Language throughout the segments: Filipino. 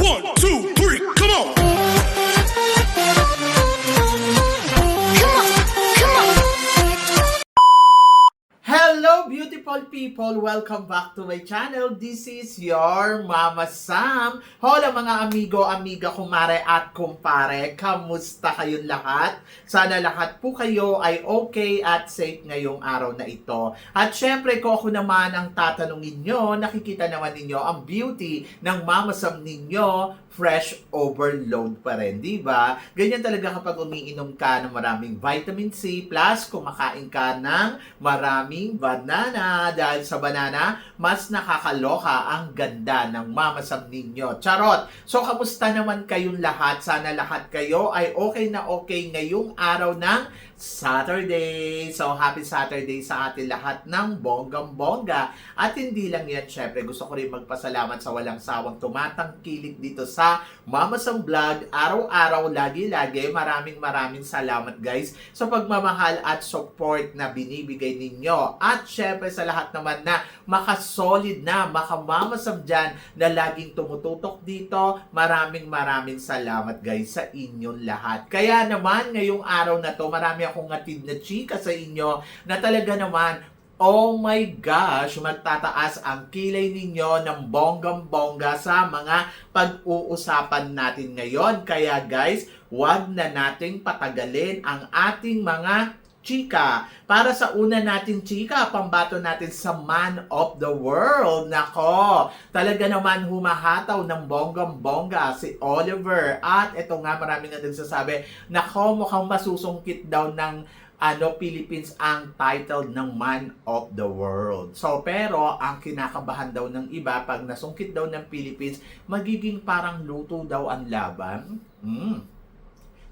1, 2, 3, come on! Hello beautiful people! Welcome back to my channel. This is your Mama Sam. Hola mga amigo, amiga, kumare at kumpare. Kamusta kayong lahat? Sana lahat po kayo ay okay at safe ngayong araw na ito. At syempre kung ako naman ang tatanungin nyo, nakikita naman ninyo ang beauty ng Mama Sam ninyo, fresh overload pa rin, di ba? Ganyan talaga kapag umiinom ka ng maraming vitamin C plus kumakain ka ng maraming banana. Dahil sa banana, mas nakakaloka ang ganda ng Mama Sam ninyo. Charot! So, kamusta naman kayong lahat? Sana lahat kayo ay okay na okay ngayong araw ng Saturday. So, happy Saturday sa atin lahat ng bonggang-bongga. At hindi lang yan, syempre, gusto ko rin magpasalamat sa walang sawang tumatangkilik dito sa Mama Sam Vlog. Araw-araw, lagi-lagi, maraming salamat guys sa pagmamahal at support na binibigay ninyo. At syempre sa lahat naman na makasolid na, makamama Sam dyan na laging tumututok dito, maraming salamat guys sa inyong lahat. Kaya naman, ngayong araw na to, marami akong atid na chika sa inyo na talaga naman, oh my gosh, magtataas ang kilay ninyo ng bonggang-bongga sa mga pag-uusapan natin ngayon. Kaya guys, wag na nating patagalin ang ating mga chika. Para sa una nating chika, pambato natin sa man of the world. Nako, talaga naman humahataw ng bonggang-bongga si Oliver. At ito nga, marami nga nagsasabi, nako, mukhang masusungkit daw ng Philippines ang title ng Man of the World. So, pero ang kinakabahan daw ng iba, pag nasungkit daw ng Philippines, magiging parang luto daw ang laban.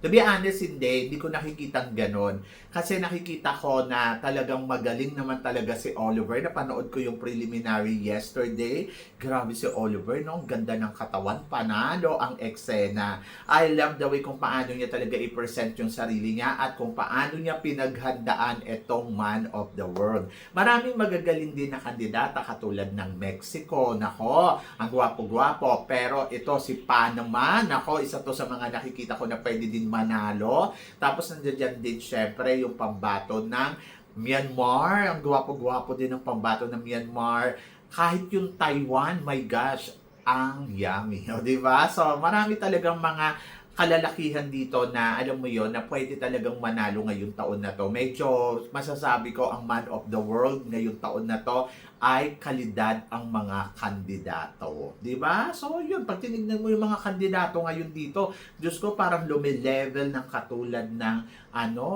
To be honest, hindi ko nakikitang ganon. Kasi nakikita ko na talagang magaling naman talaga si Oliver. Napanood ko yung preliminary yesterday. Grabe si Oliver, no? Ganda ng katawan. Panalo ang eksena. I love the way kung paano niya talaga i-present yung sarili niya at kung paano niya pinaghandaan itong Man of the World. Maraming magagaling din na kandidata katulad ng Mexico. Nako, ang gwapo-gwapo. Pero ito si Panama. Nako, isa to sa mga nakikita ko na pwede din manalo. Tapos nandiyan din syempre yung pambato ng Myanmar. Ang gwapo-gwapo din ng pambato ng Myanmar. Kahit yung Taiwan, my gosh, ang yummy. O, diba? So, marami talagang mga kalalakihan dito na alam mo yon na pwede talagang manalo ngayong taon na to. Medyo masasabi ko ang Man of the World ngayong taon na to ay kalidad ang mga kandidato. Diba? So yun, pag tinignan mo yung mga kandidato ngayon dito, Diyos ko parang lumilevel ng katulad ng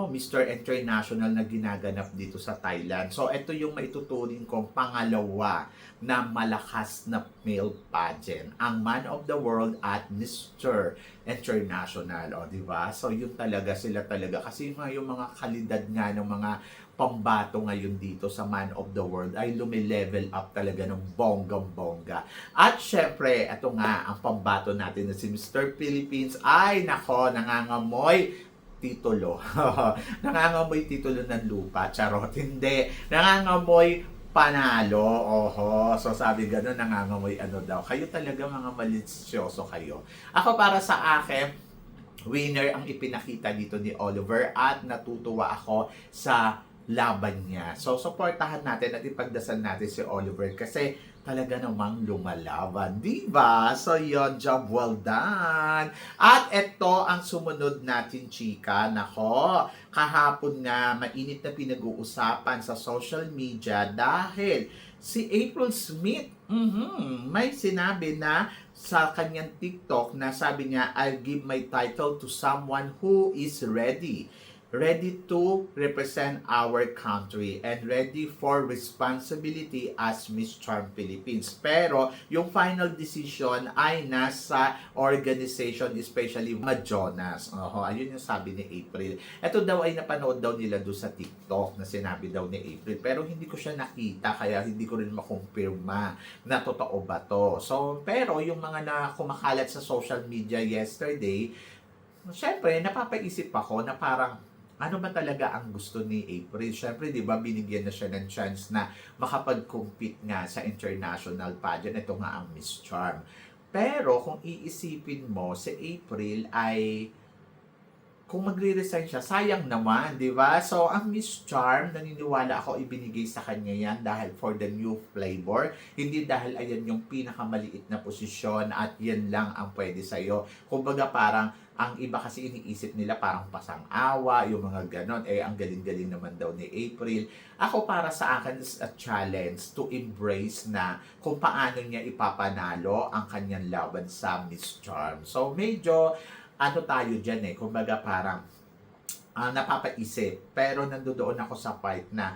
Mr. International na ginaganap dito sa Thailand. So ito yung maituturing kong pangalawa na malakas na male pageant. Ang Man of the World at Mr. International. O, diba? So yun talaga, sila talaga. Kasi yung mga kalidad nga ng mga pambato ngayon dito sa Man of the World ay lumilevel up talaga ng bonggang-bongga. At syempre, ito nga, ang pambato natin na si Mr. Philippines ay, nako, nangangamoy titulo. Nangangamoy titulo ng lupa. Charot, hindi. Nangangamoy panalo. Oho. So sabi gano'n, nangangamoy ano daw. Kayo talaga mga malisyoso kayo. Ako para sa akin, winner ang ipinakita dito ni Oliver at natutuwa ako sa laban niya. So, supportahan natin at ipagdasal natin si Oliver kasi talaga namang lumalaban. Diba? So, yon, job well done. At ito ang sumunod natin, chika. Nako, kahapon nga, mainit na pinag-uusapan sa social media dahil si April Smith, may sinabi na sa kanyang TikTok na sabi niya, I'll give my title to someone who is ready to represent our country and ready for responsibility as Miss Charm Philippines. Pero yung final decision ay nasa organization, especially Majonas. Ayun yung sabi ni April. Ito daw ay napanood daw nila doon sa TikTok na sinabi daw ni April. Pero hindi ko siya nakita, kaya hindi ko rin makumpirma na totoo ba to. So, pero yung mga na kumakalat sa social media yesterday, syempre, napapaisip ako na parang ano ba talaga ang gusto ni April? Siyempre, di ba, binigyan na siya ng chance na makapag-compete nga sa international pageant. Ito nga ang Miss Charm. Pero kung iisipin mo, si April ay kung magre-resign siya, sayang naman, di ba? So, ang Miss Charm, naniniwala ako ibinigay sa kanya yan dahil for the new flavor. Hindi dahil ayan yung pinakamaliit na posisyon at yan lang ang pwede sa'yo. Kumbaga parang, ang iba kasi iniisip nila parang pasang-awa, yung mga ganon. Eh, ang galing-galing naman daw ni April. Ako para sa akin is a challenge to embrace na kung paano niya ipapanalo ang kanyang laban sa Miss Charm. So, medyo ano tayo dyan kumbaga parang napapaisip. Pero nandoon ako sa part na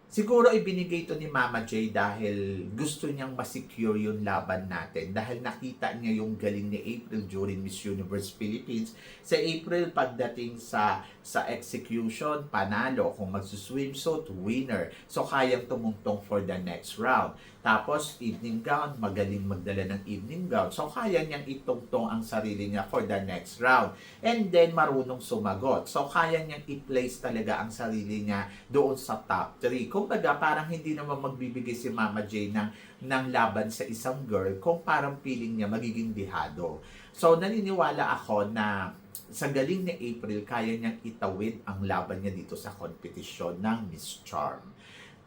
siguro ibinigay ito ni Mama J dahil gusto niyang masecure yung laban natin. Dahil nakita niya yung galing ni April during Miss Universe Philippines. Sa April, pagdating sa execution, panalo. Kung magsuswimsuit, winner. So, kayang tumungtong for the next round. Tapos, evening gown, magaling magdala ng evening gown. So, kaya niyang itungtong ang sarili niya for the next round. And then, marunong sumagot. So, kaya niyang i-place talaga ang sarili niya doon sa top 3. Kumbaga, parang hindi naman magbibigay si Mama J ng laban sa isang girl kung parang feeling niya magiging dihado. So, naniniwala ako na sa galing ni April, kaya niyang itawid ang laban niya dito sa kompetisyon ng Miss Charm.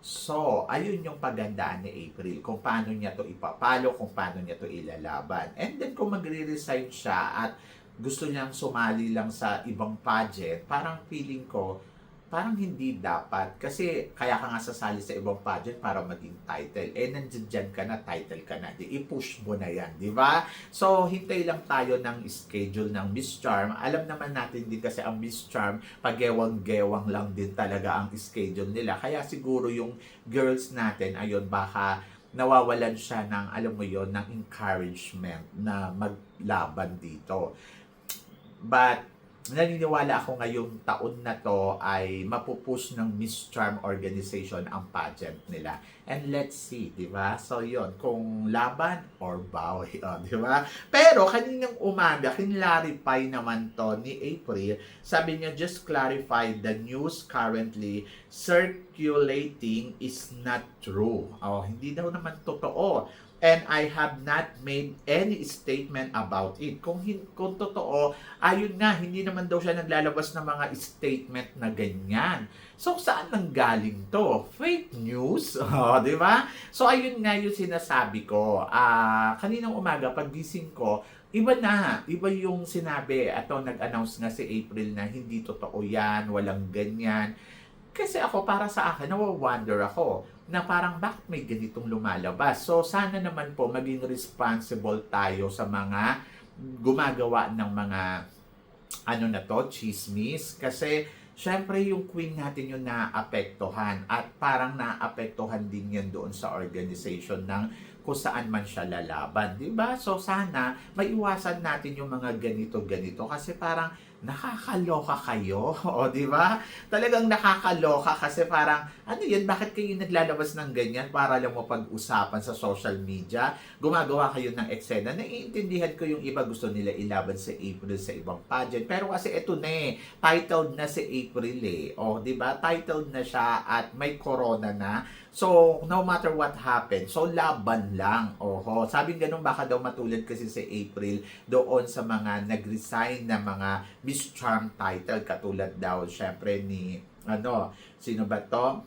So, ayun yung pagandaan ni April, kung paano niya to ipapalo, kung paano niya to ilalaban. And then, kung magre-resign siya at gusto niyang sumali lang sa ibang pageant, parang feeling ko, parang hindi dapat. Kasi, kaya ka nga sasali sa ibang pageant para maging title. Eh, nandiyan ka na, title ka na. Di, i-push mo na yan, di ba? So, hintay lang tayo ng schedule ng Miss Charm. Alam naman natin din kasi ang Miss Charm, pagewang-gewang lang din talaga ang schedule nila. Kaya siguro yung girls natin, ayun, baka nawawalan siya ng, alam mo yon, ng encouragement na maglaban dito. But, naniniwala ako ngayong taon na to ay mapupush ng Miss Charm organization ang pageant nila. And let's see, di ba? So, yon kung laban or bawi, di ba? Pero, kaninang umaga, kinlarify naman to ni April. Sabi niya, just clarify the news currently circulating is not true. Hindi daw naman totoo. And I have not made any statement about it. Kung totoo, ayun nga, hindi naman daw siya naglalabas ng mga statement na ganyan. So, saan nang galing to? Fake news? Di ba? So, ayun nga yung sinasabi ko. Kaninang umaga, paggising ko, iba na. Iba yung sinabi. Nag-announce nga si April na hindi totoo yan, walang ganyan. Kasi ako, para sa akin, nawa-wonder ako na parang bakit may ganitong lumalabas. So, sana naman po maging responsible tayo sa mga gumagawa ng mga chismis. Kasi, syempre yung queen natin yung naapektuhan at parang naapektuhan din yan doon sa organization ng kung saan man siya lalaban. Diba? So, sana maiwasan natin yung mga ganito-ganito kasi parang nakakaloka kayo. Di ba? Talagang nakakaloka kasi parang, ano yun, bakit kayo naglalabas ng ganyan para lang mapag-usapan sa social media? Gumagawa kayo ng eksena. Naiintindihan ko yung iba gusto nila ilaban sa April sa ibang pageant. Pero kasi ito na titled na si April di ba? Titled na siya at may corona na. So, no matter what happened, so laban lang. Sabi ganun, baka daw matulad kasi si April doon sa mga nag-resign na mga Miss Charm title. Katulad daw, syempre ni, sino ba to?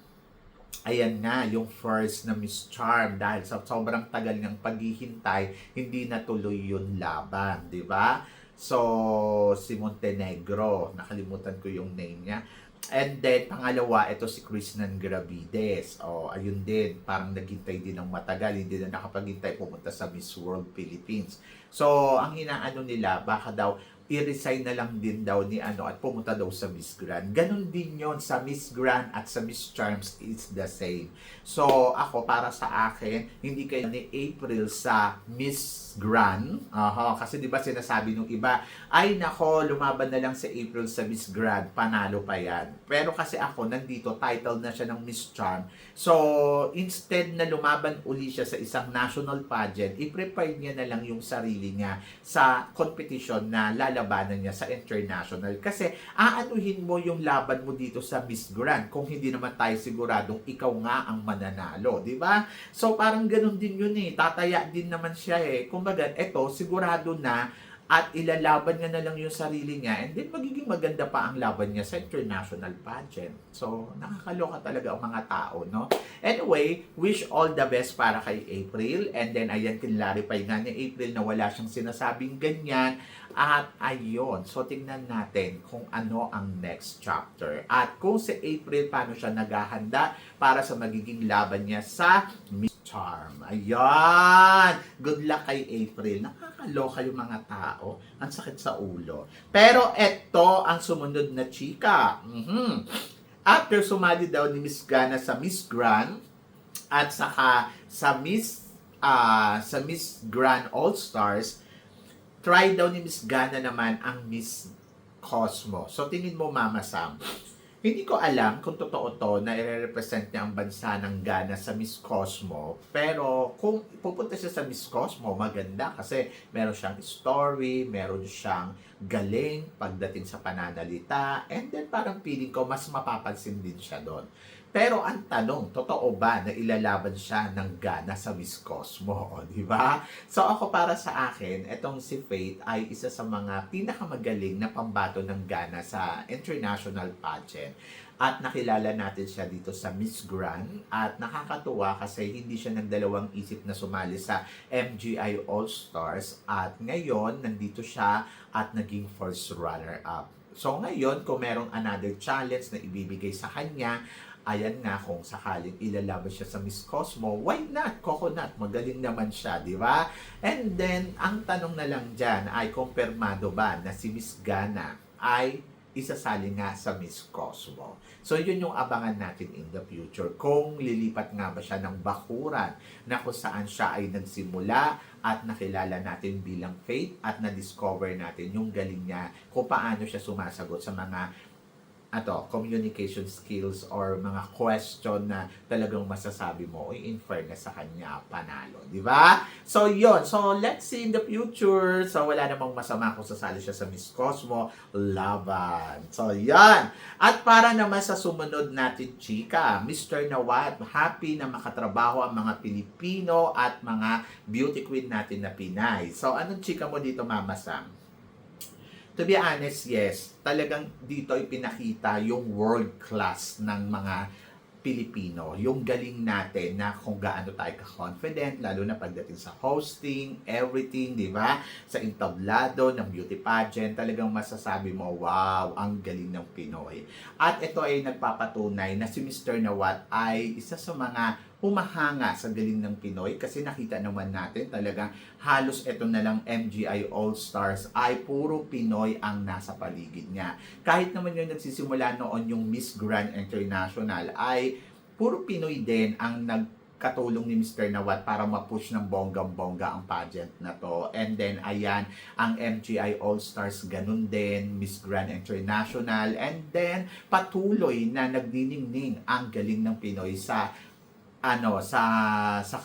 Ayan nga, yung first na Miss Charm. Dahil sa sobrang tagal ng paghihintay, hindi natuloy yung laban. Di ba? So, si Montenegro, nakalimutan ko yung name niya. And then, pangalawa, ito si Krishnan Gravides. Ayun din, parang naghintay din ng matagal, hindi na nakapaghintay pumunta sa Miss World Philippines. So, ang inaano nila, baka daw i-resign na lang din daw ni at pumunta daw sa Miss Grand. Ganon din yon sa Miss Grand at sa Miss Charms, it's the same. So, ako, para sa akin, hindi kayo ni April sa Miss Grand. Kasi di ba sinasabi nung iba, ay nako, lumaban na lang si April sa Miss Grand, panalo pa yan. Pero kasi ako, nandito, title na siya ng Miss Charm. So, instead na lumaban uli siya sa isang national pageant, i-prepare niya na lang yung sarili niya sa competition na lalabanan niya sa international. Kasi aanuhin mo yung laban mo dito sa Miss Grand kung hindi naman tayo siguradong ikaw nga ang mananalo, di ba? So parang ganun din yun eh. Tataya din naman siya eh. Kumbaga, eto, sigurado na at ilalaban niya na lang yung sarili niya and then magiging maganda pa ang laban niya sa international pageant. So, nakakaloka talaga ang mga tao, no? Anyway, wish all the best para kay April and then ayan, kinlarify nga ni April na wala siyang sinasabing ganyan at ayun, so tingnan natin kung ano ang next chapter at kung si April paano siya naghahanda para sa magiging laban niya sa Miss Charm. Ayan! Good luck kay April. Nakakaloka yung mga tao. Ang sakit sa ulo. Pero eto ang sumunod na chika. After sumali daw ni Miss Gana sa Miss Grand at saka sa Miss Grand All-Stars, try daw ni Miss Gana naman ang Miss Cosmo. So tingin mo, Mama Sam, hindi ko alam kung totoo to na i-represent niya ang bansa ng Ghana sa Miss Cosmo. Pero kung pupunta siya sa Miss Cosmo, maganda kasi meron siyang story, meron siyang galing pagdating sa pananalita, and then parang feeling ko mas mapapansin din siya doon. Pero ang tanong, totoo ba na ilalaban siya ng Ghana sa Miss Cosmo? O, di ba? So ako, para sa akin, etong si Faith ay isa sa mga pinakamagaling na pambato ng Ghana sa international pageant. At nakilala natin siya dito sa Miss Grand. At nakakatuwa kasi hindi siya nagdalawang isip na sumali sa MGI All-Stars. At ngayon, nandito siya at naging first runner-up. So ngayon, kung merong another challenge na ibibigay sa kanya, ayan nga, kung sakaling ilalaban siya sa Miss Cosmo, why not? Coconut, magaling naman siya, di ba? And then, ang tanong na lang dyan ay kumpirmado ba na si Miss Gana ay isasali nga sa Miss Cosmo? So, yun yung abangan natin in the future. Kung lilipat nga ba siya ng bakuran na kung saan siya ay nagsimula at nakilala natin bilang Faith at na-discover natin yung galing niya kung paano siya sumasagot sa mga communication skills or mga question na talagang masasabi mo, in fairness sa kanya, panalo. Di ba? So, yun. So, let's see in the future. So, wala namang masama kung sasali siya sa Miss Cosmo. Laban. So, yan. At para naman sa sumunod natin, chika, Mr. Nawat, happy na makatrabaho ang mga Pilipino at mga beauty queen natin na Pinay. So, anong chika mo dito, Mama Sam? To be honest, yes. Talagang dito ipinakita yung world class ng mga Pilipino. Yung galing natin na kung gaano tayo ka-confident, lalo na pagdating sa hosting, everything, di ba? Sa entablado ng beauty pageant, talagang masasabi mo, wow, ang galing ng Pinoy. At ito ay nagpapatunay na si Mr. Nawat ay isa sa mga humahanga sa galing ng Pinoy kasi nakita naman natin talagang halos ito na lang MGI All-Stars ay puro Pinoy ang nasa paligid niya. Kahit naman yung nagsisimula noon yung Miss Grand International ay puro Pinoy din ang nagkatulong ni Mr. Nawat para ma-push ng bonggang-bongga ang pageant na to. And then ayan, ang MGI All-Stars ganun din, Miss Grand International, and then patuloy na nagniningning ang galing ng Pinoy sa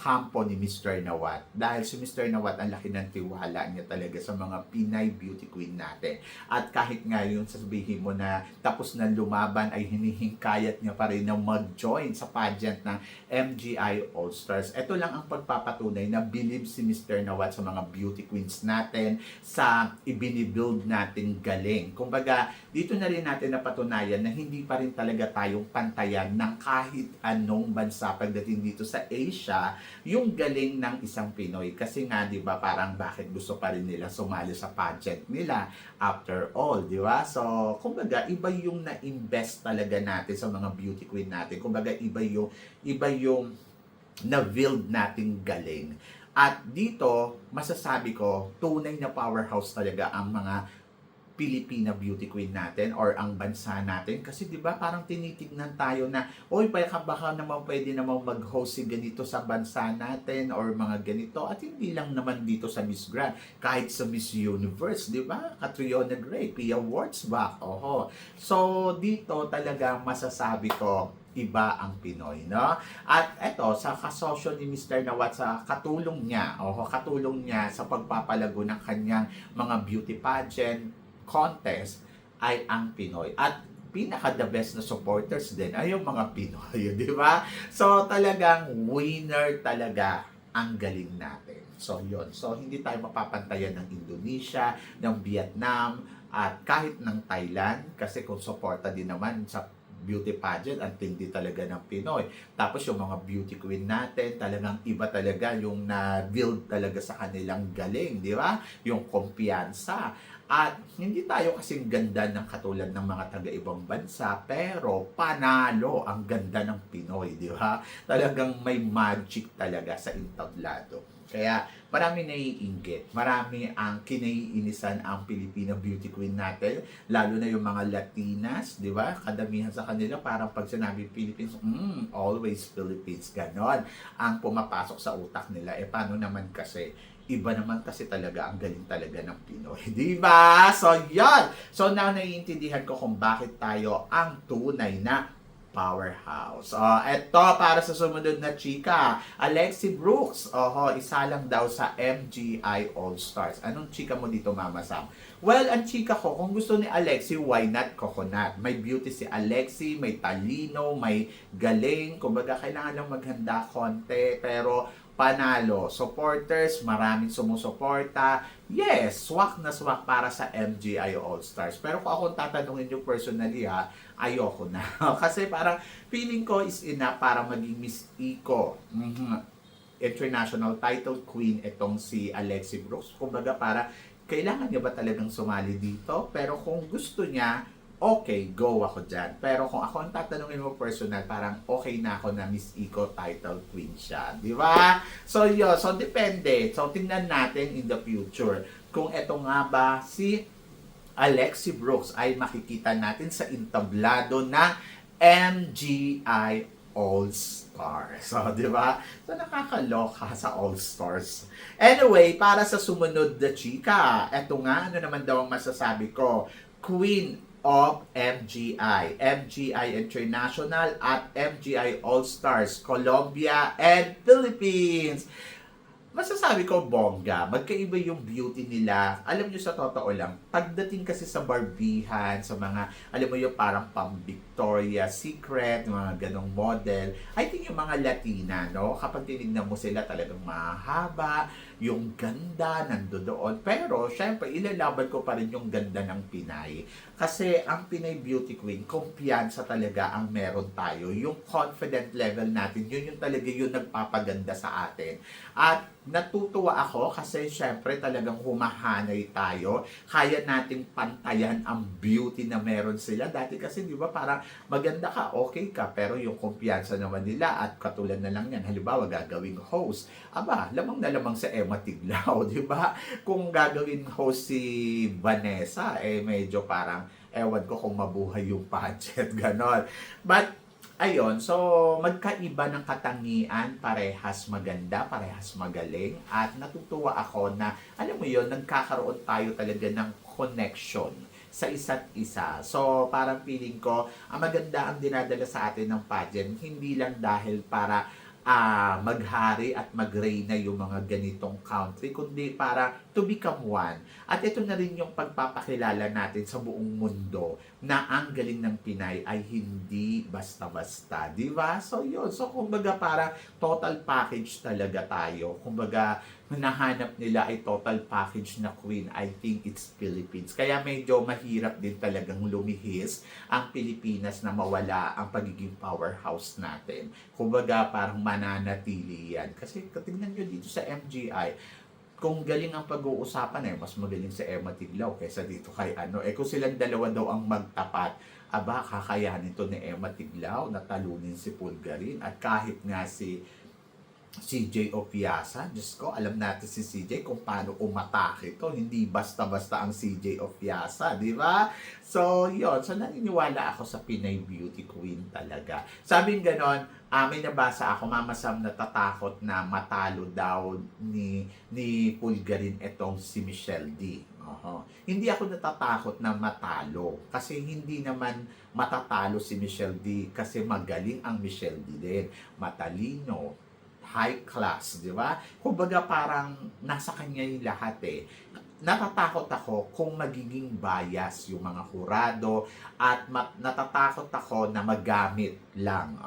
kampo ni Mr. Nawat. Dahil si Mr. Nawat, ang laki ng tiwala niya talaga sa mga Pinay beauty queen natin. At kahit nga yung sabihin mo na tapos na lumaban ay hinihingkayat niya pa rin na mag-join sa pageant ng MGI All-Stars. Ito lang ang pagpapatunay na believe si Mr. Nawat sa mga beauty queens natin, sa ibinibuild natin galing. Kumbaga, dito na rin natin napatunayan na hindi pa rin talaga tayong pantayan ng kahit anong bansa pagdating dito sa Asia, yung galing ng isang Pinoy. Kasi nga, di ba, parang bakit gusto pa rin nila sumali sa pageant nila after all, di ba? So, kumbaga, iba yung na-invest talaga natin sa mga beauty queen natin. Kumbaga, iba yung na-build nating galing. At dito, masasabi ko, tunay na powerhouse talaga ang mga Pilipina beauty queen natin or ang bansa natin. Kasi 'di ba parang tinitignan tayo na oy, baka naman pwede namang mag-host si ganito sa bansa natin or mga ganito. At hindi lang naman dito sa Miss Grand, kahit sa Miss Universe, 'di ba? Catriona Gray, Pia Wurtzbach. Oho. So dito talaga masasabi ko iba ang Pinoy, no? At eto, sa kasosyo ni Mr. Nawat sa katulong niya sa pagpapalago ng kanyang mga beauty pageant contest ay ang Pinoy. At pinaka the best na supporters din ay yung mga Pinoy, di ba? So talagang winner talaga ang galing natin. So yun. So hindi tayo mapapantayan ng Indonesia, ng Vietnam, at kahit ng Thailand kasi kung suporta din naman sa beauty pageant, ang tindi talaga ng Pinoy. Tapos yung mga beauty queen natin, talagang iba talaga yung na-build talaga sa kanilang galing, di ba? Yung kumpiyansa. At hindi tayo kasing ganda ng katulad ng mga taga-ibang bansa, pero panalo ang ganda ng Pinoy, di ba? Talagang may magic talaga sa entablado. Kaya marami naiinggit, marami ang kinaiinisan ang Filipino beauty queen natin, lalo na yung mga Latinas, di ba? Kadamihan sa kanila, parang pag sinabi Philippines, always Philippines, ganon ang pumapasok sa utak nila. Paano naman kasi? Iba naman kasi talaga ang galing talaga ng Pinoy, di ba? So, yan! So, now naiintindihan ko kung bakit tayo ang tunay na powerhouse. Eto, para sa sumunod na chika, Alexi Brooks. Isa lang daw sa MGI All-Stars. Anong chika mo dito, Mama Sam? Well, ang chika ko, kung gusto ni Alexi, why not coconut? May beauty si Alexi, may talino, may galing. Kumbaga, kailangan lang maghanda konti, pero panalo. Supporters, maraming sumusuporta. Yes, swak na swak para sa MGI All-Stars. Pero kung akong tatanungin nyo personally ayoko na. Kasi parang feeling ko is enough para maging Miss Eco. International title queen itong si Alexi Brooks. Kumbaga para kailangan niya ba talagang sumali dito? Pero kung gusto niya, okay, go ako dyan. Pero kung ako ang tatanungin mo personal, parang okay na ako na Miss Eco title queen siya. Di ba? So yun. So depende. So tingnan natin in the future kung eto nga ba si Alexi Brooks ay makikita natin sa entablado ng MGI All-Stars. So, di ba? So, nakakaloka sa All-Stars. Anyway, para sa sumunod na chika, eto nga, ano naman daw ang masasabi ko? Queen of MGI, MGI International at MGI All-Stars, Colombia and Philippines. Masasabi ko, bongga. Magkaiba yung beauty nila. Alam nyo, sa totoo lang, pagdating kasi sa barbihan, sa mga, alam mo yung parang pang Victoria's Secret, mga ganong model, I think yung mga Latina, no? Kapag tinignan mo sila, talagang mahaba, yung ganda nandoon. Pero, syempre, ilalaban ko pa rin yung ganda ng Pinay. Kasi, ang Pinay Beauty Queen, kumpiyansa talaga ang meron tayo. Yung confident level natin, yun yung talaga yung nagpapaganda sa atin. At, natutuwa ako kasi syempre talagang humahanay tayo. Kaya nating pantayan ang beauty na meron sila. Dati kasi di ba parang maganda ka, okay ka, pero yung kumpiyansa naman nila at katulad na lang yan, halimbawa gagawing host, aba, lamang na lamang sa Emma Tiglao, di ba? Kung gagawin host si Vanessa, medyo parang ewan ko kung mabuhay yung budget, ganon. But ayun, so magkaiba ng katangian, parehas maganda, parehas magaling, at natutuwa ako na, alam mo yon, nagkakaroon tayo talaga ng connection sa isa't isa. So parang feeling ko, ang maganda ang dinadala sa atin ng pageant, hindi lang dahil para maghari at magreyna yung mga ganitong country, kundi para to become one. At ito na rin yung pagpapakilala natin sa buong mundo na ang galing ng Pinay ay hindi basta-basta, di ba? So yun, so kumbaga para total package talaga tayo. Kumbaga nahanap nila ay total package na queen. I think it's Philippines. Kaya medyo mahirap din talagang lumihis ang Pilipinas na mawala ang pagiging powerhouse natin. Kumbaga parang mananatili yan. Kasi tingnan nyo dito sa MGI, kung galing ang pag-uusapan mas magaling si Emma Tiglao kaysa dito kay ano. Kung silang dalawa daw ang magtapat, aba, kakayanin to ni Emma Tiglao na talunin si Pulgarin. At kahit nga si CJ Opiasa. Diyos ko, alam natin si CJ kung paano umatake ito. Hindi basta-basta ang CJ Opiasa, di ba? So, yun. So, naniniwala ako sa Pinay Beauty Queen talaga. Sabing ganon, may nabasa ako, Mama Sam natatakot na matalo daw ni Pulgarin itong si Michelle D. Hindi ako natatakot na matalo kasi hindi naman matatalo si Michelle D kasi magaling ang Michelle D din. Matalino, high class, di ba? Kumbaga parang nasa kanya yung lahat eh. Natatakot ako kung magiging bias yung mga hurado at natatakot ako na magamit lang.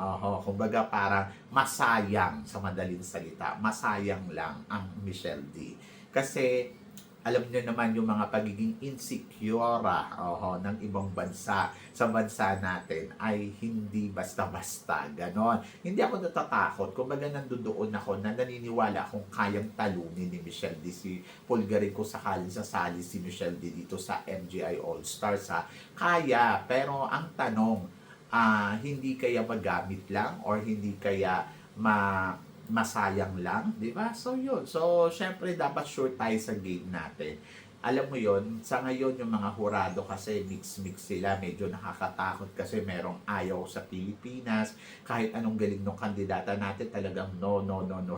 Kumbaga parang masayang sa madaling salita. Masayang lang ang Michelle D. Kasi alam niyo naman yung mga pagiging insecure ng ibang bansa sa bansa natin ay hindi basta-basta ganon. Hindi ako natatakot. Kumbaga nandoon ako na naniniwala akong kayang talunin ni Michelle D. Si Pulgarin ko sakaling sasali si Michelle D dito sa MGI All-Stars Kaya, pero ang tanong, hindi kaya magamit lang or hindi kaya masayang lang, di ba? So, yun. So, syempre, dapat sure tayo sa game natin. Alam mo yon, sa ngayon, yung mga hurado kasi mix-mix sila. Medyo nakakatakot kasi merong ayaw sa Pilipinas. Kahit anong galing ng kandidata natin, talagang no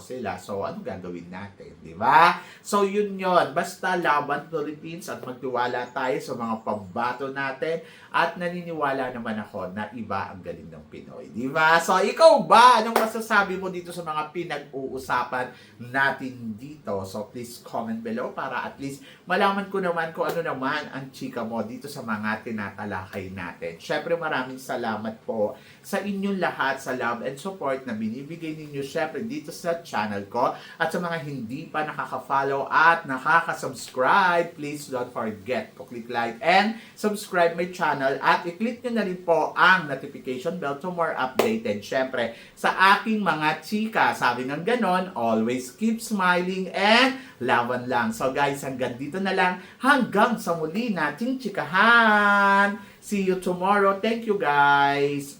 sila. So, ano gagawin natin, di ba? So, yun yon. Basta laban Philippines at magtiwala tayo sa mga pambato natin. At naniniwala naman ako na iba ang galing ng Pinoy, di ba? So, ikaw ba? Anong masasabi mo dito sa mga pinag-uusapan natin dito? So, please comment below para at least malaman ko naman kung ano naman ang chika mo dito sa mga tinatalakay natin. Syempre, maraming salamat po sa inyong lahat sa love and support na binibigay ninyo syempre dito sa channel ko. At sa mga hindi pa nakaka-follow at nakaka-subscribe, please don't forget to click like and subscribe my channel. At i-click nyo na rin po ang notification bell to more updated. Syempre, sa aking mga chika, sabi ng ganon, always keep smiling and laban lang. So guys, hanggang dito na lang. Hanggang sa muli nating chikahan. See you tomorrow. Thank you guys.